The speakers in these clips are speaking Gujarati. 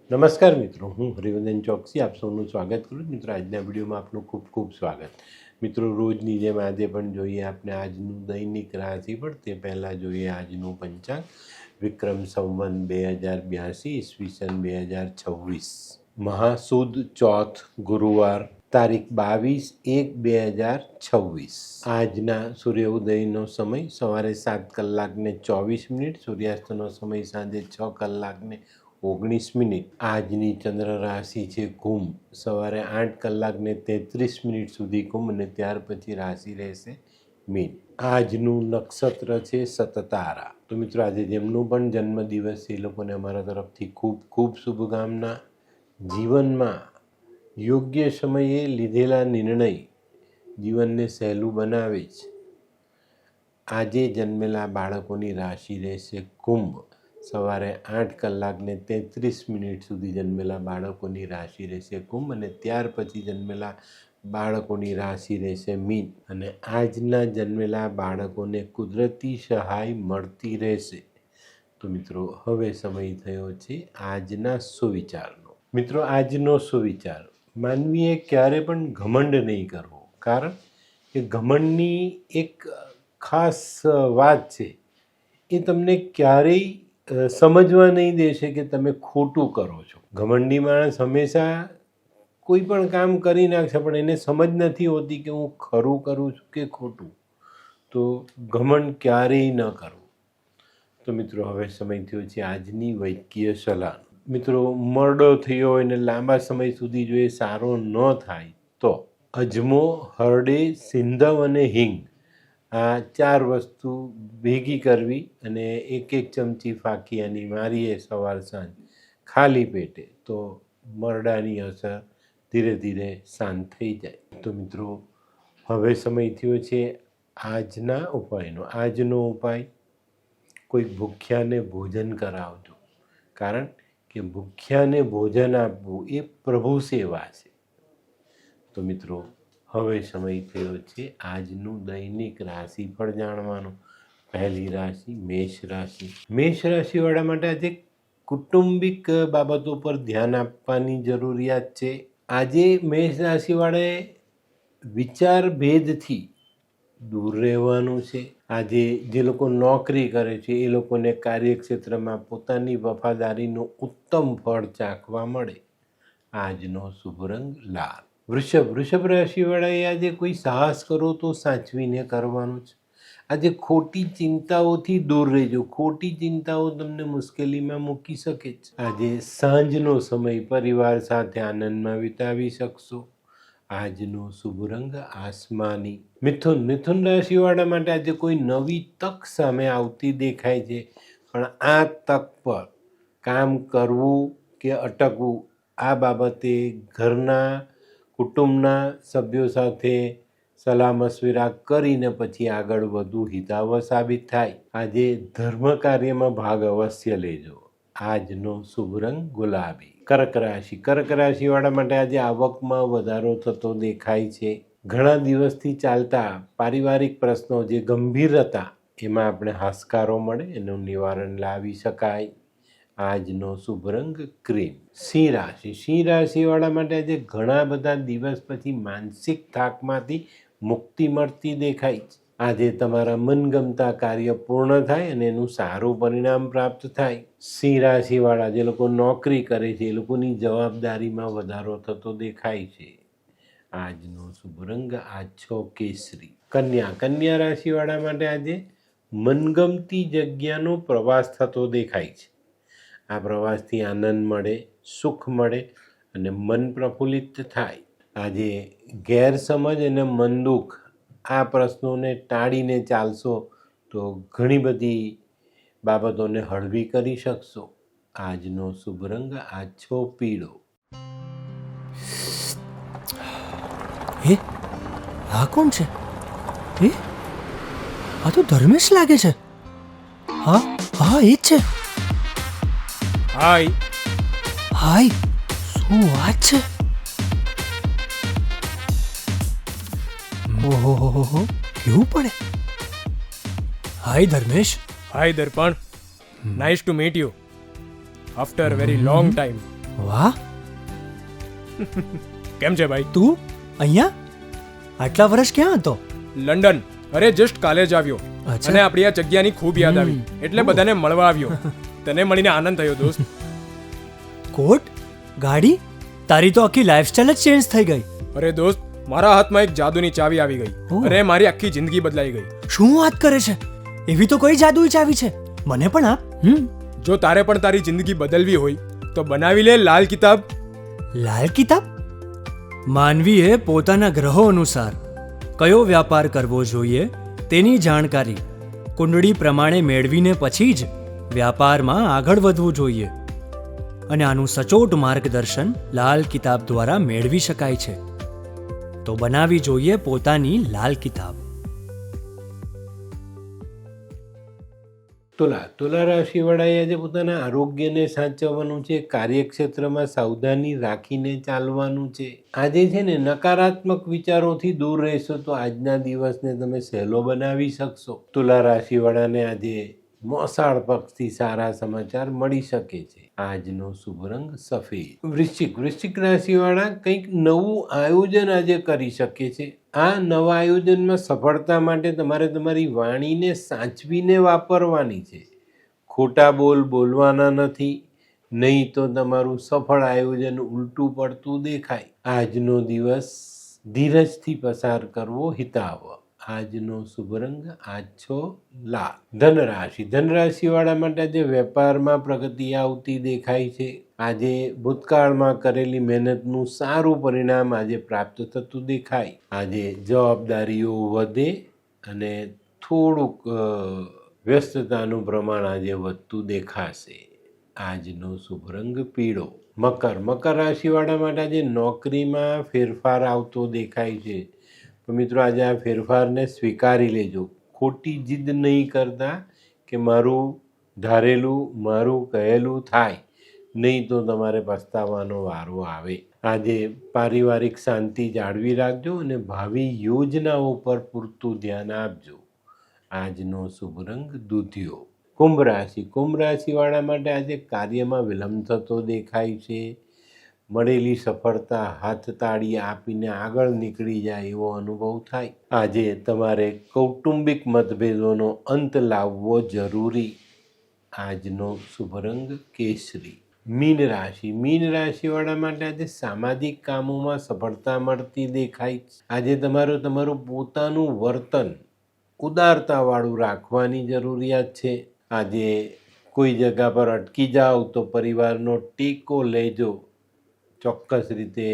નમસ્કાર મિત્રો, હું હરિવર્ધન ચોકસી આપ સૌનું સ્વાગત કરું છું. મિત્રો, આજના વિડીયોમાં આપનું ખૂબ ખૂબ સ્વાગત. મિત્રો, રોજની જેમ આજે પણ જોઈએ આપણે આજનું દૈનિક રાશિફળ. તે પહેલાં જોઈએ આજનું પંચાંગ. વિક્રમ સંવત 2082 ઈસવીસન 2026, મહાસુદ ચોથ, ગુરુવાર, તારીખ 22/1/2026. આજના સૂર્ય ઉદયનો સમય સવારે 7:24, સૂર્યાસ્તનો સમય સાંજે 6:19. આજની ચંદ્ર રાશિ છે કુંભ. સવારે 8:33 સુધી કુંભ અને ત્યાર પછી રાશિ રહેશે મીન. આજનું નક્ષત્ર છે સતતારા. તો મિત્રો, આજે જેમનું પણ જન્મદિવસ છે એ લોકોને અમારા તરફથી ખૂબ ખૂબ શુભકામના. જીવનમાં યોગ્ય સમયે લીધેલા નિર્ણય જીવનને સહેલું બનાવે છે. આજે જન્મેલા બાળકોની રાશિ રહેશે કુંભ. સવારે 8:33 સુધી જન્મેલા બાળકોની રાશિ રહેશે કુંભ અને ત્યાર પછી જન્મેલા બાળકોની રાશિ રહેશે મીન. અને આજના જન્મેલા બાળકોને કુદરતી સહાય મળતી રહેશે. તો મિત્રો, હવે સમય થયો છે આજના સુવિચારનો. મિત્રો, આજનો સુવિચાર: માનવીએ ક્યારે પણ ઘમંડ નહીં કરવો, કારણ કે ઘમંડની એક ખાસ વાત છે, એ તમને ક્યારેય સમજવા નહીં દેશે કે તમે ખોટું કરો છો. ઘમંડી માણસ હંમેશા કોઈ પણ કામ કરી નાખશે, પણ એને સમજ નથી હોતી કે હું ખરું કરું છું કે ખોટું. તો ઘમંડ ક્યારેય ન કરવું. તો મિત્રો, હવે સમય થયો છે આજની વૈદ્યકીય સલાહ. મિત્રો, મરડો થયો હોય ને લાંબા સમય સુધી જો એ સારો ન થાય તો અજમો, હરડે, સિંધવ અને હિંગ, આ 4 વસ્તુ ભેગી કરવી અને 1 ચમચી ફાકીયાની મારીએ સવાર સાંજ ખાલી પેટે, તો મરડાની અસર ધીરે ધીરે શાંત થઈ જાય. તો મિત્રો, હવે સમય થયો છે આજના ઉપાયનો. આજનો ઉપાય: કોઈ ભૂખ્યાને ભોજન કરાવજો, કારણ કે ભૂખ્યાને ભોજન આપવું એ પ્રભુ સેવા છે. તો મિત્રો, હવે સમય થયો છે આજનું દૈનિક રાશિફળ જાણવાનો. પહેલી રાશિ મેષ રાશિ. મેષ રાશિવાળા માટે આજે કૌટુંબિક બાબતો પર ધ્યાન આપવાની જરૂરિયાત છે. આજે મેષ રાશિવાળાએ વિચાર ભેદથી દૂર રહેવાનું છે. આજે જે લોકો નોકરી કરે છે એ લોકોને કાર્યક્ષેત્રમાં પોતાની વફાદારીનું ઉત્તમ ફળ ચાખવા મળે. આજનો શુભ રંગ લાલ. વૃષભ રાશિવાળાએ આજે કોઈ સાહસ કરો તો સાચવીને કરવાનું છે. આજે ખોટી ચિંતાઓથી દૂર રહેજો. ખોટી ચિંતાઓ તમને મુશ્કેલીમાં મૂકી શકે છે. આજે સાંજનો સમય પરિવાર સાથે આનંદમાં વિતાવી શકશો. આજનો શુભ રંગ આસમાની. મિથુન રાશિવાળા માટે આજે કોઈ નવી તક સામે આવતી દેખાય છે, પણ આ તક પર કામ કરવું કે અટકવું, આ બાબતે ઘરના કુટુંબના સભ્યો સાથે સલાહ મશવિરા કરીને પછી આગળ વધુ હિતાવહ સાબિત થાય. આજે ધર્મ કાર્યમાં ભાગ અવશ્ય લેજો. આજનો શુભ રંગ ગુલાબી. કર્ક રાશિવાળા માટે આજે આવકમાં વધારો થતો દેખાય છે. ઘણા દિવસથી ચાલતા પારિવારિક પ્રશ્નો જે ગંભીર હતા એમાં આપણે હાશકારો મળે, એનું નિવારણ લાવી શકાય. આજનો શુભ રંગ ક્રીમ. સિંહ રાશિવાળા માટે આજે ઘણા બધા દિવસ પછી માનસિક થાકમાંથી મુક્તિ મળતી દેખાય છે. આજે તમારા મનગમતા કાર્ય પૂર્ણ થાય અને એનું સારું પરિણામ પ્રાપ્ત થાય. સિંહ રાશિવાળા જે લોકો નોકરી કરે છે એ લોકોની જવાબદારીમાં વધારો થતો દેખાય છે. આજનો શુભ રંગ આછો કેસરી. કન્યા રાશિવાળા માટે આજે મનગમતી જગ્યાનો પ્રવાસ થતો દેખાય છે. આ પ્રવાસથી આનંદ મળે, સુખ મળે અને મન પ્રફુલ્લિત થાય. આજે ગેરસમજ અને મન દુઃખ, આ પ્રશ્નોને ટાળીને ચાલશો તો ઘણી બધી બાબતોને હળવી કરી શકશો. આજનો શુભ રંગ આછો પીળો. હે, આ કોણ છે? હે, આ તો ધર્મેશ લાગે છે. હા, એ જ છે. હાય, શું વાત છે? ઓહો, કેવું પડે? હાય Dharmesh. Hi Darpan, nice to meet you after a very long time. વાહ, કેમ છે ભાઈ? તું અહીંયા આટલા વર્ષ ક્યાં હતો? લંડન. અરે જસ્ટ કાલે જ આવ્યો અચ્છા. અને આપણી આ જગ્યાની ખૂબ યાદ આવી એટલે બધાને મળવા આવ્યો. તને મળીને આનંદ થયો દોસ્ત. કોટ, ગાડી, તારી તો આખી લાઈફસ્ટાઈલ જ ચેન્જ થઈ ગઈ. અરે દોસ્ત, મારા હાથમાં એક જાદુની ચાવી આવી ગઈ ઓહ. અને મારી આખી જિંદગી બદલાઈ ગઈ. શું વાત કરે છે? એવી તો કોઈ જાદુઈ ચાવી છે, મને પણ આપ. જો તારે પણ તારી જિંદગી બદલવી હોય તો બનાવી લે લાલ કિતાબ. લાલ કિતાબ? માનવીએ પોતાના ગ્રહો અનુસાર કયો વ્યાપાર કરવો જોઈએ તેની જાણકારી કુંડળી પ્રમાણે મેળવીને પછી જ વ્યાપારમાં આગળ વધવું જોઈએ. અને આનું સચોટ માર્ગદર્શન લાલ કિતાબ દ્વારા મેળવી શકાય છે. તો બનાવી જોઈએ પોતાની લાલ કિતાબ. તુલા રાશિવાળાએ આજે પોતાના આરોગ્યને સાચવવાનું છે. કાર્યક્ષેત્રમાં સાવધાની રાખીને ચાલવાનું છે. આજે છે ને નકારાત્મક વિચારોથી દૂર રહેશો તો આજના દિવસને તમે સહેલો બનાવી શકશો. તુલા રાશિવાળાને આજે મોસાળ પક્ષથી સારા સમાચાર મળી શકે છે. આજનો શુભ રંગ સફેદ. વૃશ્ચિક રાશિવાળા કંઈક નવું આયોજન આજે કરી શકે છે. આ નવા આયોજનમાં સફળતા માટે તમારે તમારી વાણીને સાચવીને વાપરવાની છે. ખોટા બોલ બોલવાના નથી, નહીં તો તમારું સફળ આયોજન ઉલટું પડતું દેખાય. આજનો દિવસ ધીરજથી પસાર કરવો હિતાવહ. આજનો શુભ રંગ આછો લાલ. ધનરાશિવાળા માટે આજે વેપારમાં પ્રગતિ આવતી દેખાય છે. આજે ભૂતકાળમાં કરેલી મહેનતનું સારું પરિણામ આજે પ્રાપ્ત થતું દેખાય. આજે જવાબદારીઓ વધે અને થોડુંક વ્યસ્તતાનું પ્રમાણ આજે વધતું દેખાશે. આજનો શુભ રંગ પીળો. મકર રાશિવાળા માટે આજે નોકરીમાં ફેરફાર આવતો દેખાય છે. તો મિત્રો આજે આ ફેરફારને સ્વીકારી લેજો. ખોટી જીદ નહીં કરતા કે મારું ધારેલું મારું કહેલું થાય, નહીં તો તમારે પસ્તાવાનો વારો આવે. આજે પારિવારિક શાંતિ જાળવી રાખજો અને ભાવિ યોજનાઓ પર પૂરતું ધ્યાન આપજો. આજનો શુભ રંગ દૂધિયો. કુંભ રાશિવાળા માટે આજે કાર્યમાં વિલંબ થતો દેખાય છે. મળેલી સફળતા હાથ તાળી આપીને આગળ નીકળી જાય એવો અનુભવ થાય. આજે તમારે કૌટુંબિક મતભેદોનો અંત લાવવો જરૂરી. આજનો શુભ રંગ કેસરી. મીન રાશિવાળા માટે આજે સામાજિક કામોમાં સફળતા મળતી દેખાય. આજે તમારું પોતાનું વર્તન ઉદારતાવાળું રાખવાની જરૂરિયાત છે. આજે કોઈ જગ્યા પર અટકી જાઓ તો પરિવારનો ટેકો લેજો. ચોક્કસ રીતે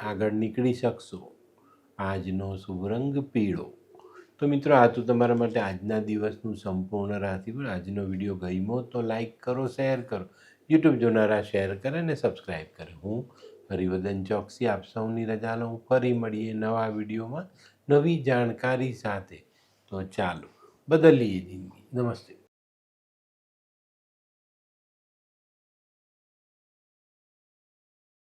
આગળ નીકળી શકશો. આજનો શુભ રંગ પીળો. તો મિત્રો આ તો તમારા માટે આજના દિવસનું સંપૂર્ણ રાશિફળ. આજનો વિડીયો ગમ્યો તો લાઈક કરો, શેર કરો, યુટ્યુબ જોનારા શેર કરે અને સબસ્ક્રાઈબ કરે. હું હરિવર્ધન ચોકસી આપ સૌની રજા લઉં. ફરી મળીએ નવા વિડીયોમાં નવી જાણકારી સાથે. તો ચાલો બદલીએ જિંદગી. નમસ્તે.